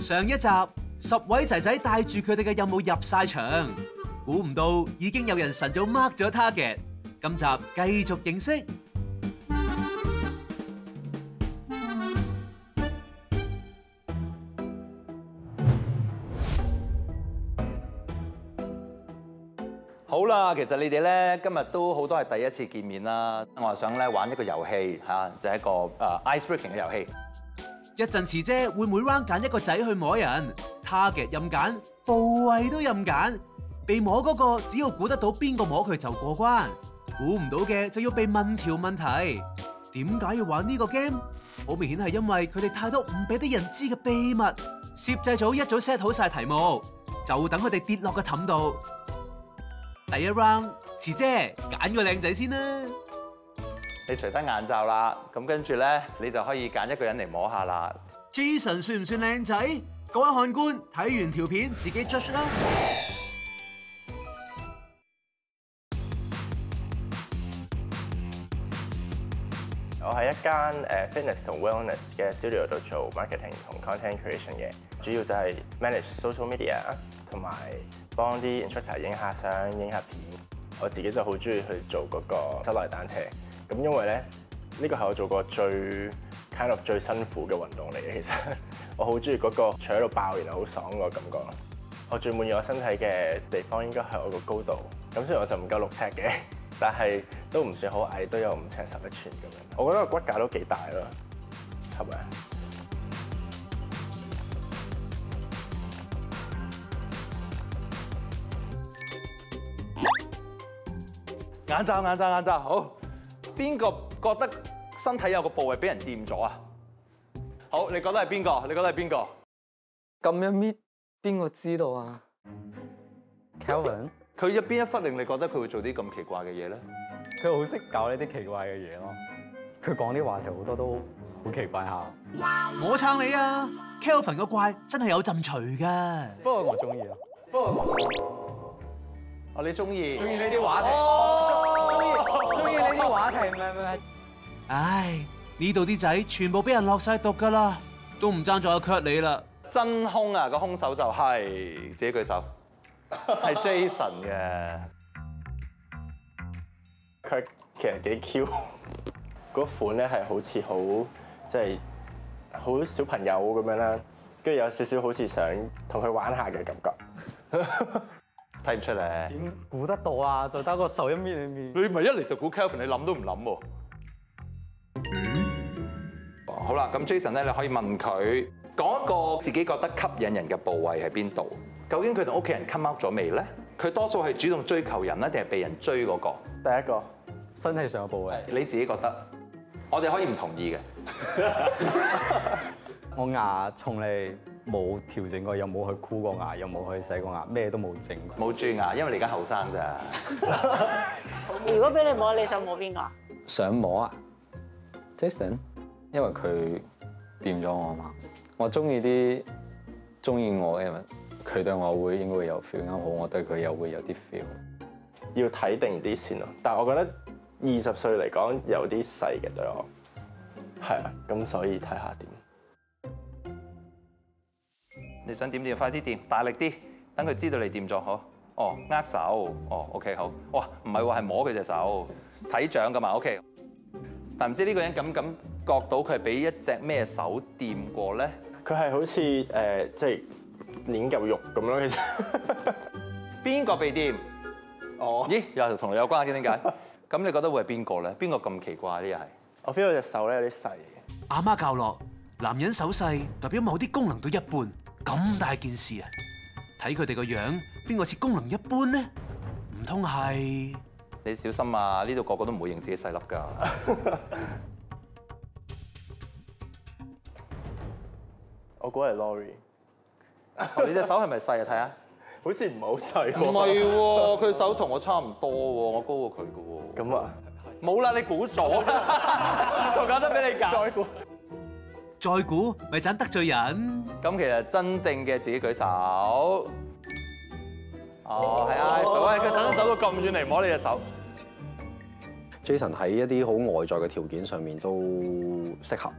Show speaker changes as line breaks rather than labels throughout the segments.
上一集10位仔仔帶住佢哋嘅任務入晒場，估唔到已經有人晨早 mark 咗 target。今集繼續認識。
好啦，其實你哋咧今日都好多係第一次見面啦。我係想咧玩一個遊戲嚇，就係一個ice breaking 嘅遊戲。
一陣遲姐會每 round 揀一個仔去摸人 ，target 任揀，部位都任揀。被摸嗰個只要估得到邊個摸佢就過關，估唔到嘅就要被問條問題。點解要玩呢個 game？ 好明顯係因為佢哋太多唔俾啲人知嘅秘密。攝製組一早 set 好晒題目，就等佢哋跌落個氹度。第一 round， 遲姐揀個靚仔先啦。
你除低眼罩啦，咁跟住咧，你就可以揀一個人嚟摸下啦。
Jason 算唔算靚仔？各位看官睇完條片自己 judge 啦。
我喺一間fitness 同 wellness 嘅 studio 度做 marketing 同 content creation 嘅，主要就係 manage social media 同埋幫啲 instructor 影下相、影下片。我自己就好中意去做嗰個室內單車，咁因為咧呢個係我做過最 kind of 最辛苦嘅運動嚟嘅。其實我好中意嗰個除喺度爆，然後好爽個感覺。我最滿意我身體嘅地方應該係我個高度。咁雖然我就唔夠6尺嘅，但係都唔算好矮，都有5尺11寸咁樣。我覺得個骨架都幾大咯，係咪啊？
眼罩，好。邊個覺得身體有個部位俾人掂咗啊？好，你覺得係邊個？
咁樣搣，邊個知道啊 ？Kelvin，
佢入邊一忽令你覺得佢會做啲咁奇怪嘅嘢咧？
佢好識搞呢啲奇怪嘅嘢咯。佢講啲話題好多都好奇怪下。
我撐你啊 ！Kelvin 個怪真係有陣除㗎。
不過我中意咯。
哦，你中意
呢啲話題。中意呢啲話題，唔係。
唉，呢度啲仔全部俾人落晒毒㗎啦，都唔爭再有 cut 你啦。
真兇啊！個兇手就係自己舉手，係 Jason 嘅。
佢其實幾 Q， 嗰款咧係好似好即係好小朋友咁樣啦，跟住有少少好似想同佢玩下嘅感覺。
睇唔出嚟？
點估得到啊？就得個手一搣裏面。
你咪一嚟就估 Kelvin， 你諗都唔諗喎。好啦，咁 Jason 咧，你可以問佢講一個自己覺得吸引人嘅部位喺邊度？究竟佢同屋企人 come out 咗未咧？佢多數係主動追求人咧，定係被人追嗰個？
第一個
身體上嘅部位。
你自己覺得？我哋可以唔同意嘅。
我牙從嚟冇調整過，又冇去箍過牙，又冇去洗過牙，咩都冇整過。
冇蛀牙，因為你而家後生咋。
如果俾你摸，你想摸邊個啊？
想摸啊 ，Jason， 因為佢掂咗我嘛。我中意啲中意我嘅人，佢對我應該會有 feel， 啱好我對佢又會有啲 feel。
要睇定啲先咯，但係我覺得20歲嚟講有啲細嘅對我，係啊，咁所以睇下點。
你想點快啲掂，大力啲，等佢知道你掂咗好。哦，握手，哦 ，OK 好。哇，唔係喎，係摸佢隻手，睇掌㗎嘛 ，OK。但唔知呢個人感唔感覺到佢係俾一隻咩手掂過咧？
佢係好似即係捏嚿肉咁咯，其實。
邊個被掂？哦，咦，又同你有關嘅點解？咁你覺得會係邊個咧？邊個咁奇怪呢？又係
我 feel 到隻手咧有啲細。
阿媽教落，男人手細代表某啲功能都一般，咁大件事啊！睇佢哋個樣，邊個似功能一般呢？唔通係？
你小心啊！呢度個個都唔會認自己細粒㗎。
我估係 Lori。
你隻手係咪細啊？睇下。
好似唔係好細喎。
唔係喎，佢手同我差唔多喎，我高過佢嘅喎。
咁啊？
冇啦，你估咗啦，仲揀得俾你揀。
再估。
再估咪盞得罪人。
咁其實真正嘅自己舉手。哦，係啊，喂，佢等手到咁遠嚟摸你隻手。
Jason 喺一啲好外在嘅條件上面都適合。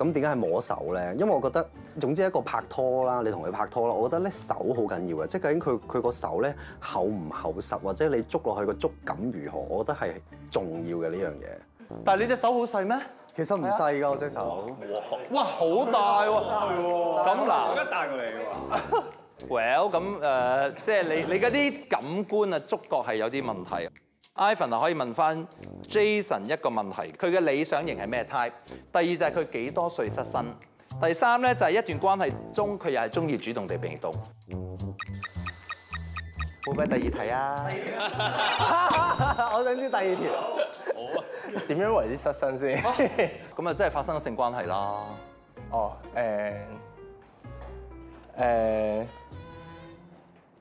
咁點解係摸手咧？因為我覺得總之一個拍拖啦，你同佢拍拖啦，我覺得咧手好緊要嘅，即係究竟佢個手咧厚唔厚實，或者你捉落去個觸感如何，我覺得係重要嘅呢樣嘢。
但係你隻手好細咩？
其實唔細㗎，我隻手。
哇，好大喎！咁嗱，
帶過嚟嘅喎。
Well 咁即係你嗰啲感官啊，觸覺係有啲問題。Ivan 啊，可以問翻 Jason 一個問題，佢嘅理想型係咩 type？ 第二就係佢幾多歲失身？第三咧就係一段關係中佢又係中意主動地被動。會唔會第二題啊？
我想知第二條。
好啊。點樣為之失身先？
咁啊，真係發生咗性關係啦。
哦，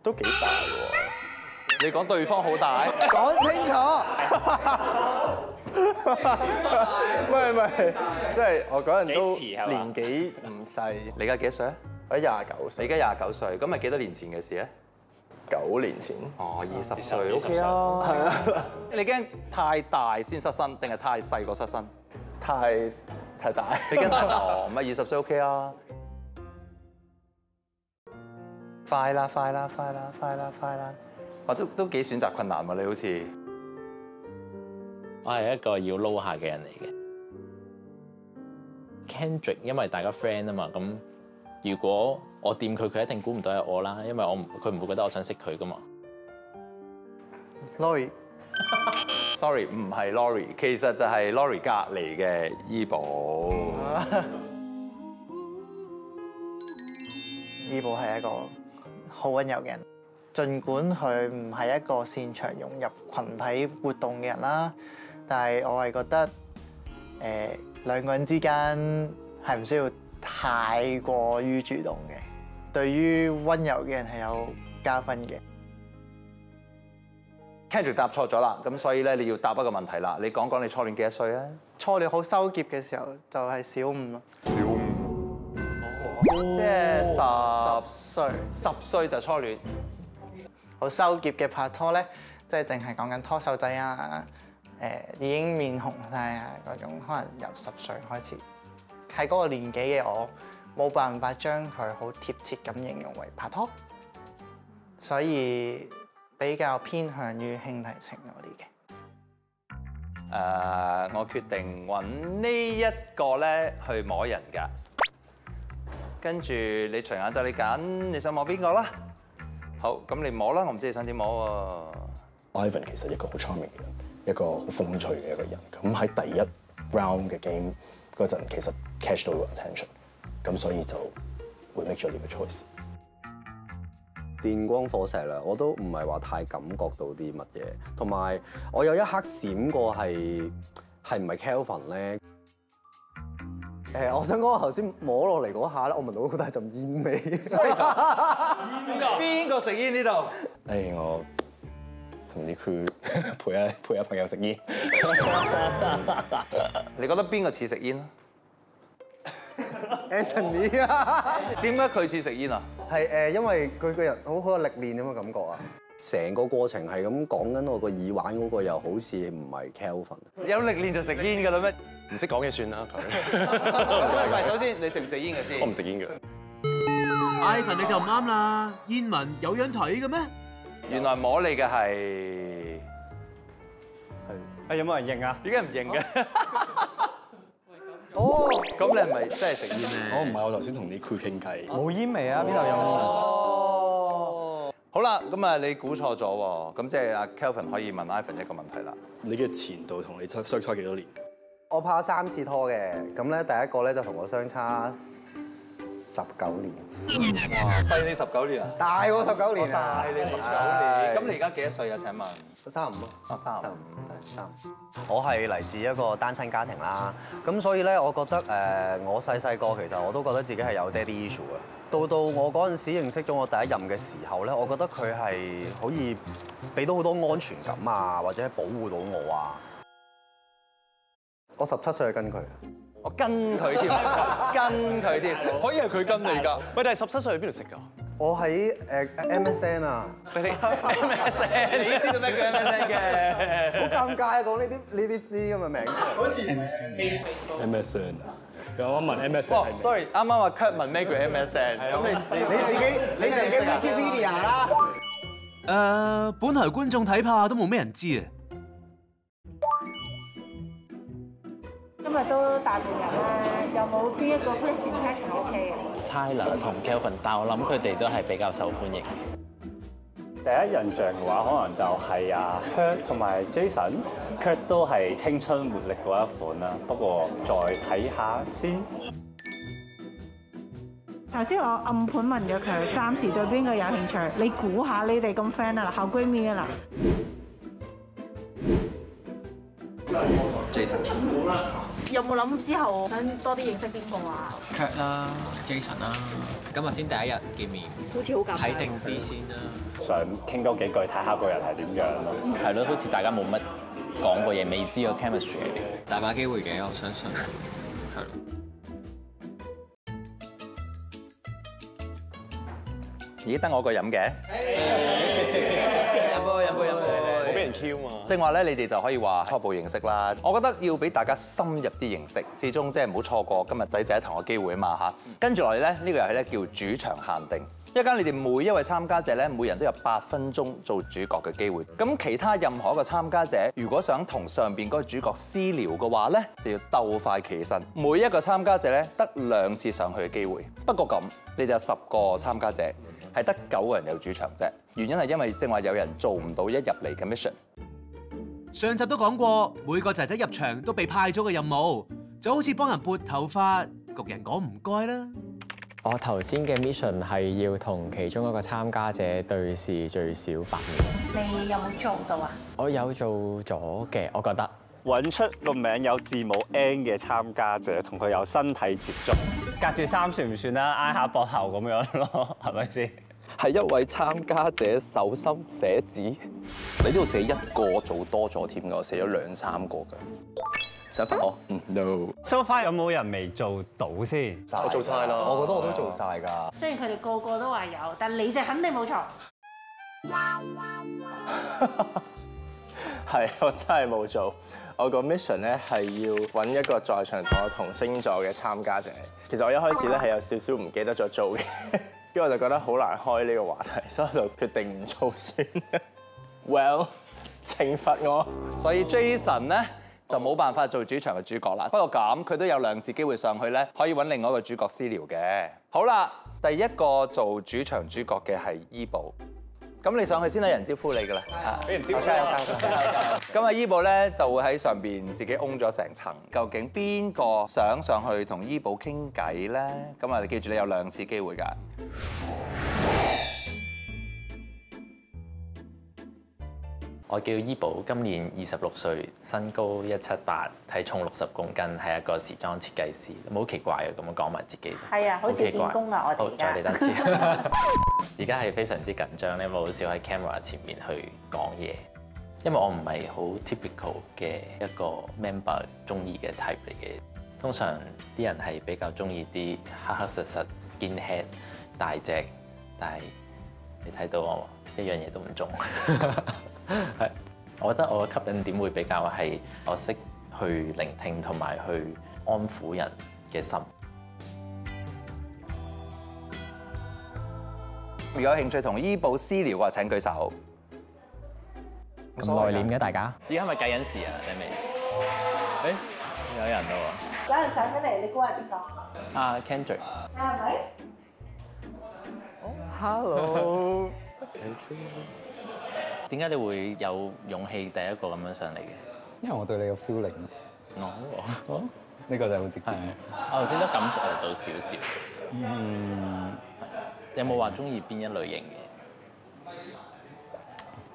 都幾大喎。
你講對方好大？
講清楚。
唔係，即係我嗰陣都年紀唔細。
你而家幾多歲啊？
我29歲。
你而家29歲，咁係幾多年前嘅事咧
？9年前。
哦，20歲 OK 啊。係啊。你驚太大先失身，定係太細個失身？
太大。
你驚太大？哦，唔係20歲 OK 啊。快啦！我都幾選擇困難喎，你好似。
我係一個要撈下嘅人嚟嘅。Kendrick 因為大家 friend 啊嘛，咁如果我掂佢，佢一定估唔到係我啦，因為佢唔會覺得我想識佢噶嘛。
Sorry， 唔係 Lori， 其實就係 Lori 隔離嘅醫保。
醫保係一個好溫柔嘅人。儘管佢唔係一個擅長融入群體活動嘅人啦，但係我係覺得兩個人之間係唔需要太過於主動嘅，對於溫柔嘅人係有加分嘅。
Kendrick 答錯咗啦，咁所以咧你要答一個問題啦，你講講你初戀幾多歲啊？
初戀好收結嘅時候就係小5咯。
小5。即係10歲，10歲就初戀。
好收結嘅拍拖咧，即係淨係講緊拖手仔啊，已經面紅晒啊嗰種，可能由10歲開始，喺嗰個年紀嘅我冇辦法將佢好貼切咁形容為拍拖，所以比較偏向於兄弟情嗰啲嘅。
我決定揾呢一個咧去摸人㗎，跟住你隨眼就你揀，你想摸邊個啦？好，咁你摸啦，我唔知你想點摸喎。
Ivan 其實一個好 charming 嘅人，一個好風趣嘅一個人。咁喺第一 round 嘅 game 嗰陣，其實 catch 到個 attention，咁所以就會 make 咗呢個 choice。
電光火石啦，我都唔係話太感覺到啲乜嘢，同埋我有一刻閃過係唔係 Kelvin 咧？我想講我頭先摸落嚟嗰下咧，我聞到好大陣煙味。
邊個食煙呢度？
我同啲 crew 陪下朋友食煙。
你覺得邊個似食煙啊
？Anthony 啊？
點解佢似食煙啊？
係因為佢個人好有歷練咁嘅感覺啊！成個過程係咁講緊我個耳環嗰個，又好似唔係 Kelvin。
有歷練就食煙㗎啦咩？
唔識講嘢算啦。
唔係，首先你食唔食煙嘅先？
我唔食煙嘅。
Ivan 你就唔啱啦，煙民有樣睇嘅咩？
原來摸你嘅係
有冇人認啊？
點解唔認嘅？
哦，
咁你係咪真係食煙咧？
我唔係，我頭先同啲 crew 傾偈。
冇煙味啊？邊度有？
哦，好啦，咁啊你估錯咗喎，咁即係阿 Kelvin 可以問 Ivan 一個問題啦。
你嘅前度同你相差幾多年？
我拍咗3次拖嘅，咁咧第一個咧就同我相差19年。
哇，細你19年啊？
大我19年啊！
大你19年。咁你而家幾多歲啊？請問
？35咯。
啊，35。
我係嚟自一個單親家庭啦，咁所以咧，我覺得我細個其實我都覺得自己係有 daddy issue 嘅。到我嗰陣時認識咗我第一任嘅時候咧，我覺得佢係可以俾到好多安全感啊，或者保護到我啊。我17歲跟佢，
我跟佢添，跟佢添，可以係佢跟你㗎。
喂，但係17歲喺邊度識㗎？
我喺MSN 啊。
俾你 MSN， 你知道咩叫 MSN 嘅？
好尷尬啊！講呢啲咁嘅名。
好似 MSN。
咁我問 MSN 係咩？
sorry，啱啱阿 Kurt 問咩叫 MSN，咁
你自己 Wikipedia 啦。
本台觀眾睇怕都冇咩人知啊！
今日都大半日啦，有冇邊一個 first impression OK 嘅
Tyler 同 Kelvin，但我諗佢哋都係比較受歡迎嘅。
第一印象嘅話，可能就係阿 Kurt 同埋 Jason。Kurt 都係青春活力嗰一款啦，不過再睇下先。
頭先我暗盤問咗佢，暫時對邊個有興趣？你估下你哋咁 friend 啊，好閨蜜啊嗱。
Jason
有冇諗之後想多啲認識邊個啊
Kurt 啦 ，Jason 啦，今日先第一日見面，
好似好尷尬。
睇定啲先啦。
想傾多幾句，睇下個人係點樣咯。
係咯，好似大家冇乜講過嘢，未知個 chemistry 係點。
大把機會嘅，我相信。係。
咦，得我個飲嘅？飲杯，
好俾人 Q 嘛！
正話咧，你哋就可以話初步認識啦。我覺得要俾大家深入啲認識，始終即係唔好錯過今日仔仔一堂嘅機會啊嘛嚇。跟住落嚟咧，呢個遊戲咧叫主場限定。一間你哋每一位參加者咧，每人都有8分鐘做主角嘅機會。咁其他任何一個參加者，如果想同上邊嗰個主角私聊嘅話咧，就要鬥快企起身。每一個參加者咧得2次上去嘅機會。不過咁，你哋有10個參加者，係得9個人有主場啫。原因係因為正話有人做唔到一入嚟嘅 mission。
上集都講過，每個仔仔入場都被派咗個任務，就好似幫人撥頭髮，焗人講唔該啦。
我頭先嘅 mission 係要同其中一個參加者對視最少8秒。
你有冇做到啊？
我有做咗嘅，我覺得。
揾出個名有字母 N 嘅參加者，同佢有身體接觸，隔住衫算唔算啦？挨下膊頭咁樣咯，係咪先？
係一位參加者手心寫字，
你呢度寫1個做多咗添㗎，我寫咗2、3個㗎。寫翻我，no。
So far 有冇人未做到先？
我做晒啦，
我覺得我都做晒㗎。
雖然佢哋個個都話有，但你就肯定冇錯。
係，我真係冇做。我個 mission 咧係要揾一個在場同我同星座嘅參加者。其實我一開始咧係有少少唔記得咗做嘅，跟住我就覺得好難開呢個話題，所以我就決定唔做算。Well， 懲罰我。
所以 Jason 咧就冇辦法做主場嘅主角啦。不過咁，佢都有2次機會上去咧，可以揾另外一個主角私聊嘅。好啦，第一個做主場主角嘅係伊寶。咁你上去先有人招呼你㗎啦。
俾人招呼。
咁啊，伊寶咧就會喺上邊自己擁咗成層。究竟邊個想上去同伊寶傾偈咧？咁啊，你記住你有2次機會㗎。
我叫伊寶，今年26歲，身高178，體重60公斤，係一個時裝設計師。好奇怪嘅咁樣講埋自己。
係啊，好似見工啊，我哋
好，
而家。
再嚟多次。而家係非常之緊張咧，因為好少喺 camera 前面去講嘢。因為我唔係好 typical 嘅一個 member 中意嘅 type 嚟嘅。通常啲人係比較中意啲黑黑實實 skinhead 大隻，但係你睇到我一樣嘢都唔中。係，我覺得我嘅吸引點會比較係我識去聆聽同埋去安撫人嘅心。
如果有興趣同伊寶私聊嘅話，請舉手。
咁內斂嘅大家。
而家係咪計緊時啊？你未？誒，有人咯喎。
有人上緊嚟，你估係邊個？
啊 Kendrick。
你係咪？
Hello。
點解你會有勇氣第一個咁樣上嚟嘅？
因為我對你有 feeling。
哦，
呢個就係好直接。
我頭先都感受到少少。有冇話中意邊一類型嘅？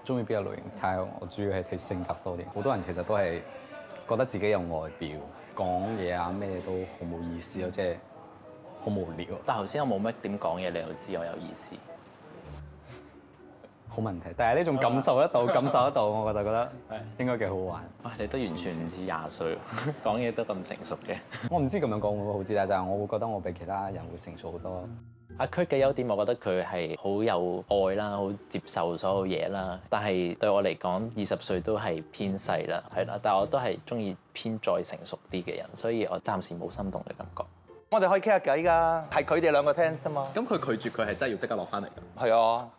中意邊一類型？睇我主要係睇性格多啲。好多人其實都係覺得自己有外表，講嘢啊咩都好冇意思咯，即係好無聊。
但頭先我冇乜點講嘢，你又知我有意思。
好問題，但係呢種感受得到，我就覺得應該幾好玩。
哇！你都完全唔似20歲，講嘢都咁成熟嘅。
我唔知咁樣講會唔會好啲，但係我會覺得我比其他人會成熟好多。
阿 Kurt 嘅優點，我覺得佢係好有愛啦，好接受所有嘢啦。但係對我嚟講，20歲都係偏細啦，係啦。但係我都係中意偏再成熟啲嘅人，所以我暫時冇心動嘅感覺。
我哋可以傾下偈㗎，係佢哋兩個聽啫嘛。
咁佢拒絕佢係真係要即刻落翻嚟㗎？
係啊。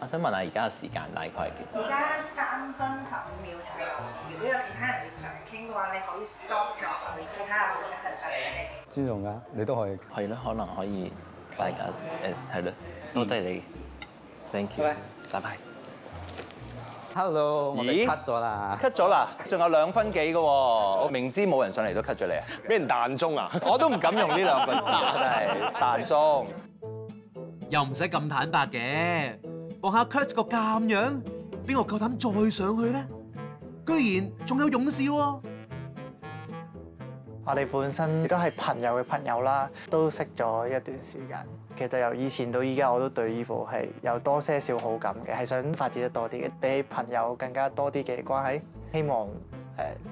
我想問下而家嘅時間大概係幾多？
而家3分15秒左右。如果有其他人要想傾嘅話，你可以 stop 咗佢，其他人會一齊上嚟。
尊重㗎，你都可以。
係咯，可能可以大家係咯，多謝你 ，thank you，拜拜。
Hello，我哋
咦
cut 咗啦。
cut 咗啦，仲有2分幾嘅喎，我明知冇人上嚟都 cut 咗你啊！
俾人彈鐘啊！
我都唔敢用呢2個字，真係彈鐘。
又唔使咁坦白嘅，望下 Kurt 個咁樣，邊個夠膽再上去咧？居然仲有勇士喎！
我哋本身亦都係朋友嘅朋友啦，都識咗一段時間。其實由以前到依家，我都對依部係有多些少好感嘅，係想發展得多啲嘅，比朋友更加多啲嘅關係。希望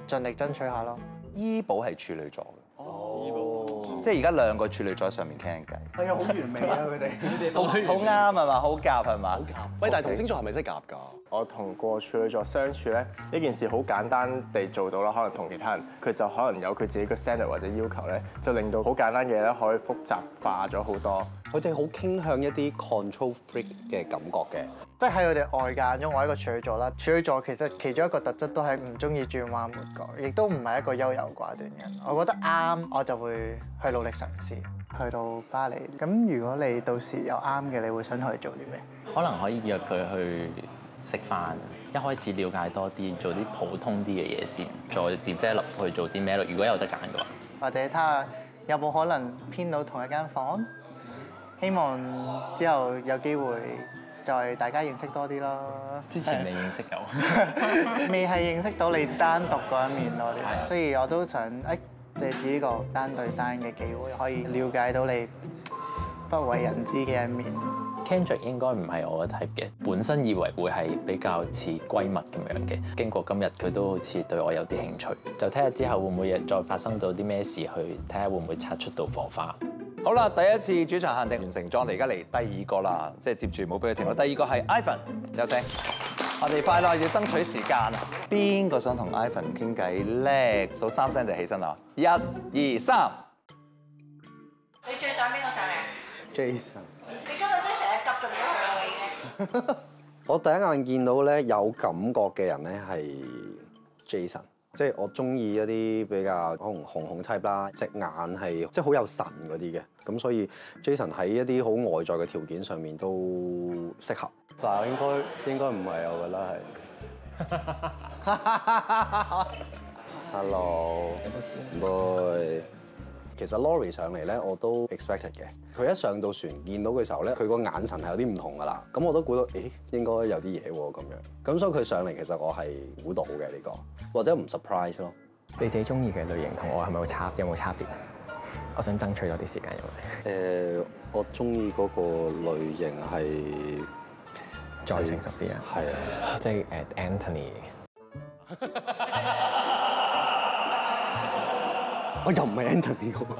盡力爭取下咯。
依部係處女座嘅。哦。即係而家2個處女座喺上面傾緊偈。
係啊，好完美啊！佢哋
好啱係嘛？好夾係嘛？好夾。
喂，但係同星座係咪真係夾㗎？
我同個處女座相處咧，呢件事好簡單地做到啦。可能同其他人，佢就可能有佢自己嘅 standard 或者要求咧，就令到好簡單嘅嘢咧可以複雜化咗好多。
佢哋好傾向一啲 control freak 嘅感覺嘅，
即係喺佢哋外界眼中，我係一個處女座啦。處女座其實其中一個特質都係唔中意轉彎抹角，亦都唔係一個優柔寡斷嘅人。我覺得啱，我就會去努力嘗試。去到巴黎，咁如果你到時有啱嘅，你會想同佢做啲咩？
可能可以約佢去食飯，一開始了解多啲，做啲普通啲嘅嘢先，再 develop 去做啲咩咯。如果有得揀嘅話，
或者睇下有冇可能編到同一間房，希望之後有機會再大家認識多啲咯。
之前你認識有？
未係認識到你單獨嗰一面咯，所以我都想借住呢個單對單嘅機會，可以了解到你不為人知嘅一面。
Kendrick 應該唔係我嘅 type 嘅，本身以為會係比較似閨蜜咁樣嘅，經過今日佢都好似對我有啲興趣，就睇下之後會唔會再發生到啲咩事，去睇下會唔會擦出到火花。
好啦，第一次主場限定完成咗，我哋而家嚟第2個啦，即係接住冇俾佢停啦。第2個係 Ivan， 有請。我哋快啦，要爭取時間啊！邊個想同 Ivan 傾偈叻？數3聲就起身啦！1、2、3。
你最想邊個上嚟
Jason。
你今日真係成日夾中咗佢嘅位嘅。
我第一眼見到咧有感覺嘅人咧係 Jason， 即係我中意一啲比較可能紅 type 啦，隻眼係即係好有神嗰啲嘅，咁所以 Jason 喺一啲好外在嘅條件上面都適合。但係應該唔係，我覺得係。Hello，boy。其實 Laurie 上嚟咧，我都 expected 嘅。佢一上到船見到嘅時候咧，佢個眼神係有啲唔同㗎啦。咁我都估到，咦，應該有啲嘢喎咁樣。咁所以佢上嚟其實我係估到嘅呢個，或者唔 surprise 咯。
你自己中意嘅類型同我係咪有冇差別？我想爭取多啲時間入嚟。
我中意嗰個類型係
再成熟啲啊。
係啊，
即係Anthony。
我又唔係 Anthony 嗰個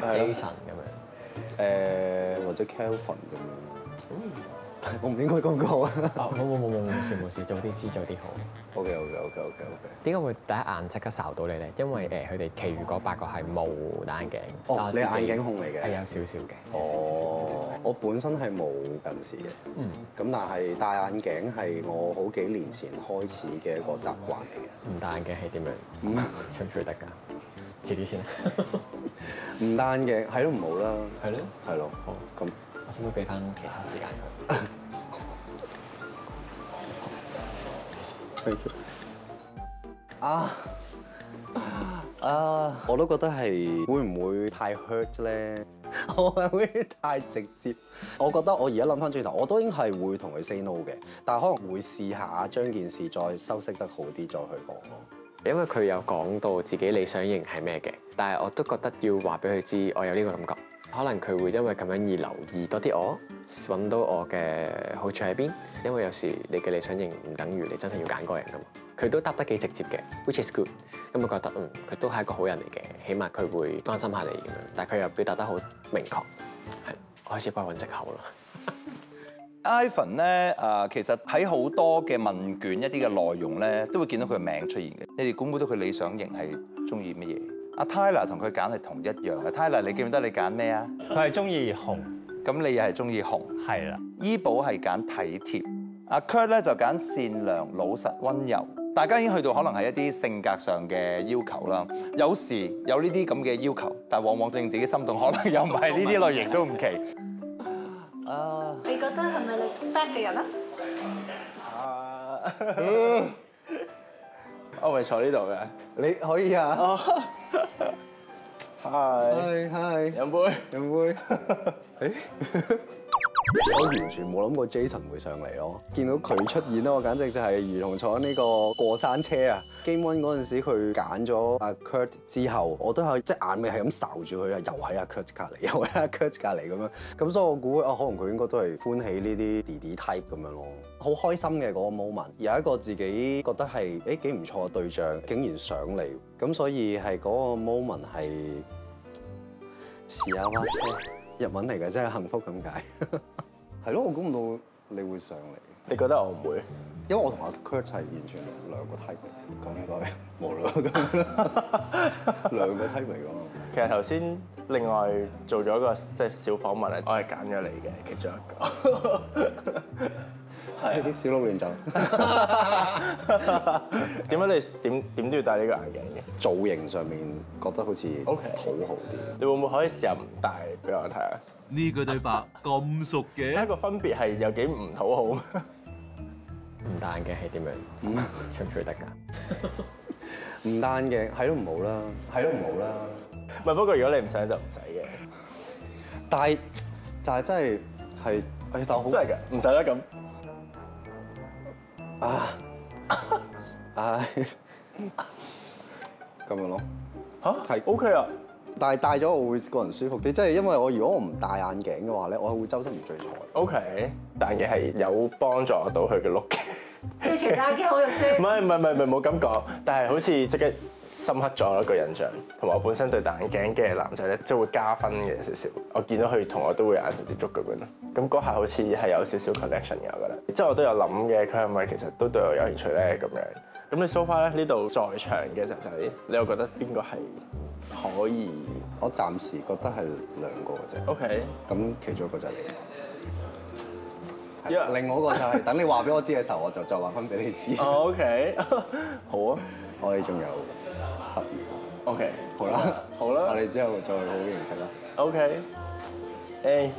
，Jason 咁樣，
或者 Kelvin 咁樣。我唔應該咁講啊！
冇事，早啲知早啲好。
OK。
點解會第一眼即刻睄到你咧？因為佢哋其餘嗰8個係冇戴眼鏡。
哦，你眼鏡控嚟嘅？
係有少少嘅。
哦，我本身係冇近視嘅。咁但係戴眼鏡係我好幾年前開始嘅一個習慣嚟嘅。
唔戴眼鏡係點樣？吹唔吹得㗎？遲啲先。
唔戴眼鏡係都唔好啦。
係咯。
係咯。
好，咁我使唔使俾翻其他時間佢？
我都覺得係會唔會太 hurt 咧？我係會太直接。我覺得我而家諗翻轉頭，我都應係會同佢 say no 嘅，但係可能會試下將件事再修飾得好啲，再去講咯。
因為佢有講到自己理想型係咩嘅，但係我都覺得要話俾佢知，我有呢個感覺。可能佢會因為咁樣而留意多啲我，揾到我嘅好處喺邊。因為有時你嘅理想型唔等於你真係要揀嗰個人噶嘛。佢都答得幾直接嘅 ，which is good。咁我覺得佢都係一個好人嚟嘅，起碼佢會關心下你咁樣。但係佢又表達得好明確，係。我開始幫佢揾藉口啦。
Ivan 咧其實喺好多嘅問卷一啲嘅內容咧，都會見到佢嘅名出現嘅。你哋估唔估到佢理想型係中意乜嘢？阿 Tyler 同佢揀係同一樣嘅。Tyler 你記唔記得你揀咩啊？
佢係中意紅。
咁你又係中意紅？係啦。依寶係揀體貼。阿 Kurt 咧就揀善良、老實、温柔。大家已經去到可能係一啲性格上嘅要求啦。有時有呢啲咁嘅要求，但往往令自己心動，可能又唔係呢啲類型都唔奇。
你覺得係咪你 expect 嘅人啊？
我咪坐呢度嘅，
你可以啊。
Hi，飲杯。
誒，我完全冇諗過 Jason 會上嚟咯。見到佢出現咧，我簡直就係如同坐呢個過山車啊！Game One 嗰陣時，佢揀咗阿 Kurt 之後，我都係即係眼尾係咁睄住佢啊，又喺阿 Kurt 隔離，又喺阿 Kurt 隔離咁樣。咁所以我估可能佢應該都係歡喜呢啲弟弟 type 咁樣咯。好開心嘅嗰個 moment，有一個自己覺得係幾唔錯嘅對象，竟然上嚟，咁所以係嗰個 moment 係試下哇日文嚟嘅，真係幸福咁解。係咯，我估唔到你會上嚟。
你覺得我唔會？
因為我同阿 Kurt 係完全兩個 type 嚟，咁應該冇啦。兩個 type 嚟㗎。
其實頭先另外做咗一個即係小訪問啊，我係揀咗你嘅其中一個。
係啲小鹿亂撞。
點解你點都要戴呢個眼鏡嘅？
造型上面覺得好似討好啲。
你會唔會可以試下唔戴俾我睇下？
呢句對白咁熟嘅，
一個分別係有幾唔討好？
唔戴眼鏡係點樣？吹唔吹得㗎？
唔戴眼鏡係都唔好啦，係都唔好啦。
唔係，不過如果你唔想就唔使嘅。
但係真係但我好
真係㗎，唔使啦咁。
咁樣咯
嚇係 OK 啊，
但係戴咗我會個人舒服啲，即係因為如果我唔戴眼鏡嘅話咧，我會周身唔聚財。
OK，戴眼鏡係有幫助到佢嘅 look 嘅。
即係除眼鏡好肉酸。
唔係冇咁講，但係好似即刻深刻咗一個印象，同埋我本身對戴眼鏡嘅男仔咧，即係會加分嘅少少。我見到佢同我都會眼神接觸咁樣咯。咁嗰下好似係有少少 connection 嘅，我覺得。即係我都有諗嘅，佢係咪其實都對我有興趣咧咁樣？咁你 so far 咧呢度在場嘅仔仔，你又覺得邊個係可以？
我暫時覺得係兩個嘅啫。
OK。
咁其中一個就係你。另外一個就係等你話俾我知嘅時候，我就再話翻俾你知。
OK。好啊。
我哋仲有10秒。
OK。
好啦。
好啦。
我哋之後再好好認識啦。
OK。A。